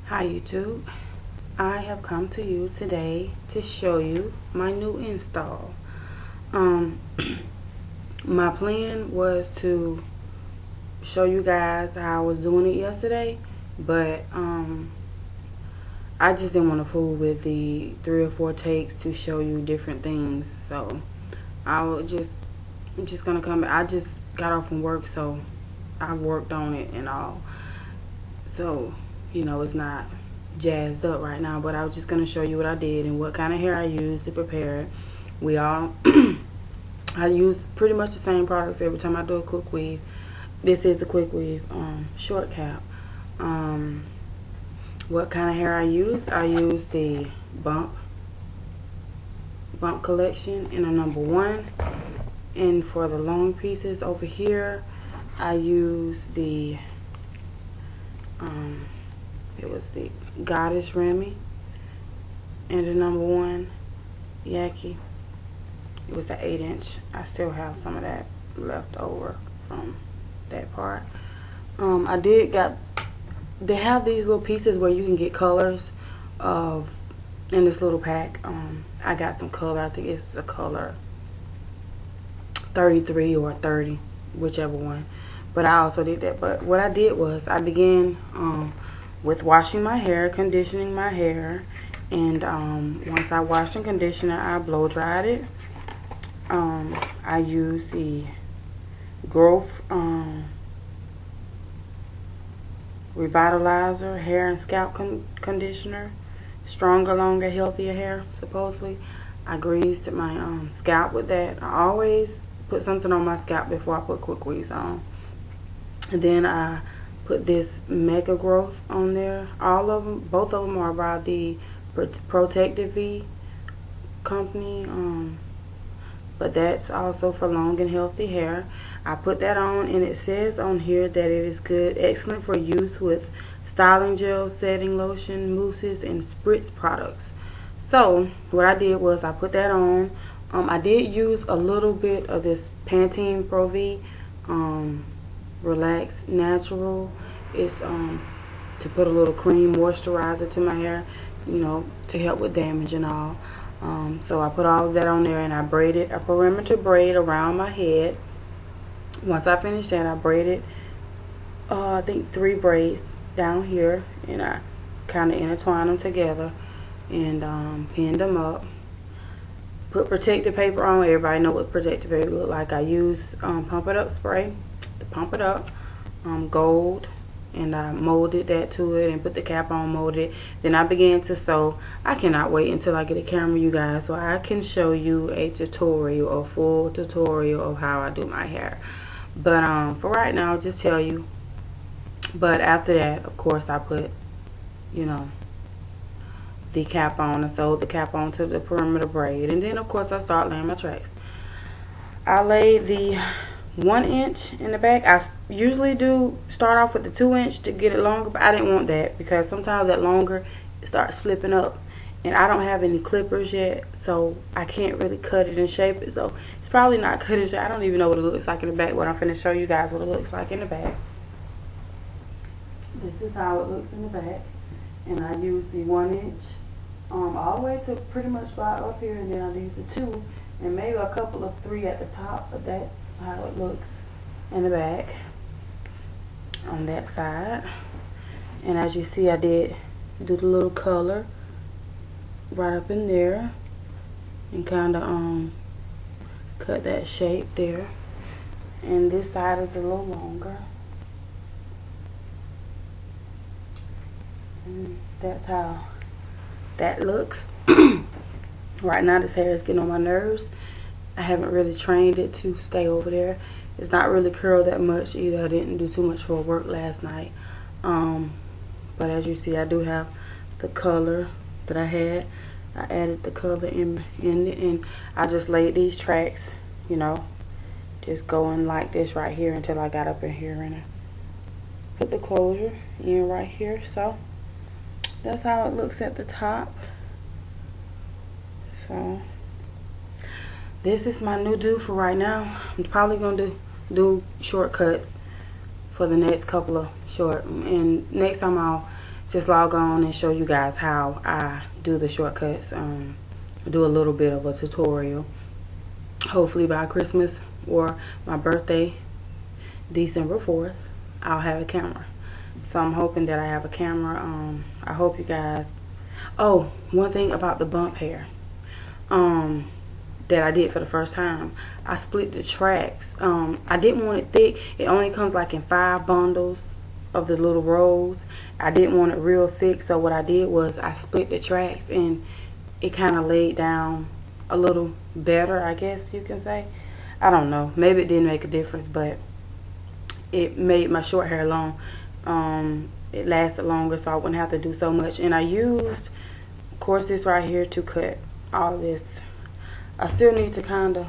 Hi YouTube, I have come to you today to show you my new install. My plan was to show you guys how I was doing it yesterday, but I just didn't want to fool with the 3 or 4 takes to show you different things. So I'm just gonna come back. I just got off from work, so I worked on it and all. So it's not jazzed up right now, but I was just going to show you what I did and what kind of hair I used to prepare it. I use pretty much the same products every time I do a Quickweave. This is the Quickweave short cap. What kind of hair I used the bump collection in a number 1, and for the long pieces over here I used the it was the Goddess Remy and the number 1 Yaki. It was the 8-inch. I still have some of that left over from that part. They have these little pieces where you can get colors of in this little pack. I got some color. I think it's a color 33 or 30, whichever one. But I also did that. But what I did was I began with washing my hair, conditioning my hair, and once I washed and conditioned it, I blow dried it. I used the Growth Revitalizer hair and scalp conditioner, stronger, longer, healthier hair. Supposedly, I greased my scalp with that. I always put something on my scalp before I put Quickweave on. And then I put this Mega Growth on there. All of them, both of them are by the Protective V company, but that's also for long and healthy hair. I put that on, and it says on here that it is good, excellent for use with styling gel, setting lotion, mousses, and spritz products. So what I did was I put that on. I did use a little bit of this Pantene Pro V Relax Natural. It's to put a little cream moisturizer to my hair, to help with damage and all. So I put all of that on there, and I braided a perimeter braid around my head. Once I finished that, I braided I think 3 braids down here, and I kind of intertwined them together and pinned them up. Put protective paper on. Everybody know what protective paper look like. I use Pump It Up spray to pump it up, gold, and I molded that to it and put the cap on, molded it. Then I began to sew. I cannot wait until I get a camera, you guys, so I can show you a tutorial, a full tutorial of how I do my hair. But for right now, I'll just tell you. But after that, of course, I put the cap on. I sewed the cap on to the perimeter braid, and then of course I start laying my tracks. I laid the 1-inch in the back. I usually do start off with the 2-inch to get it longer, but I didn't want that because sometimes that longer it starts flipping up, and I don't have any clippers yet, so I can't really cut it and shape it. So it's probably not cut it. I don't even know what it looks like in the back, but I'm finna show you guys what it looks like in the back. This is how it looks in the back, and I use the 1-inch all the way to pretty much about up here, and then I use the 2 and maybe a couple of 3 at the top, but that's how it looks in the back on that side. And as you see, I did do the little color right up in there and kind of cut that shape there. And this side is a little longer, and that's how that looks. Right now this hair is getting on my nerves. I haven't really trained it to stay over there. It's not really curled that much either. I didn't do too much for work last night. But as you see, I do have the color that I had. I added the color in it, and I just laid these tracks, just going like this right here until I got up in here, and I put the closure in right here. So that's how it looks at the top. So this is my new do for right now. I'm probably gonna do shortcuts for the next couple of short, and next time I'll just log on and show you guys how I do the shortcuts. Do a little bit of a tutorial. Hopefully by Christmas or my birthday, December 4th, I'll have a camera. So I'm hoping that I have a camera. I hope you guys. Oh, one thing about the bump hair that I did for the first time, I split the tracks. I didn't want it thick. It only comes like in 5 bundles of the little rolls. I didn't want it real thick, so what I did was I split the tracks, and it kind of laid down a little better, I guess you can say. I don't know, maybe it didn't make a difference, but it made my short hair long. It lasted longer, so I wouldn't have to do so much. And I used, of course, this right here to cut all of this. I still need to kind of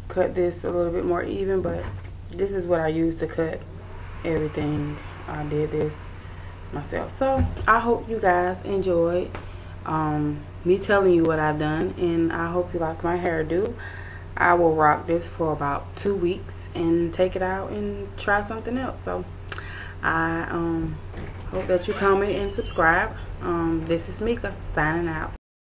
cut this a little bit more even, but this is what I used to cut everything. I did this myself. So I hope you guys enjoyed me telling you what I've done, and I hope you like my hairdo. I will rock this for about 2 weeks and take it out and try something else. So I hope that you comment and subscribe. This is Mika signing out.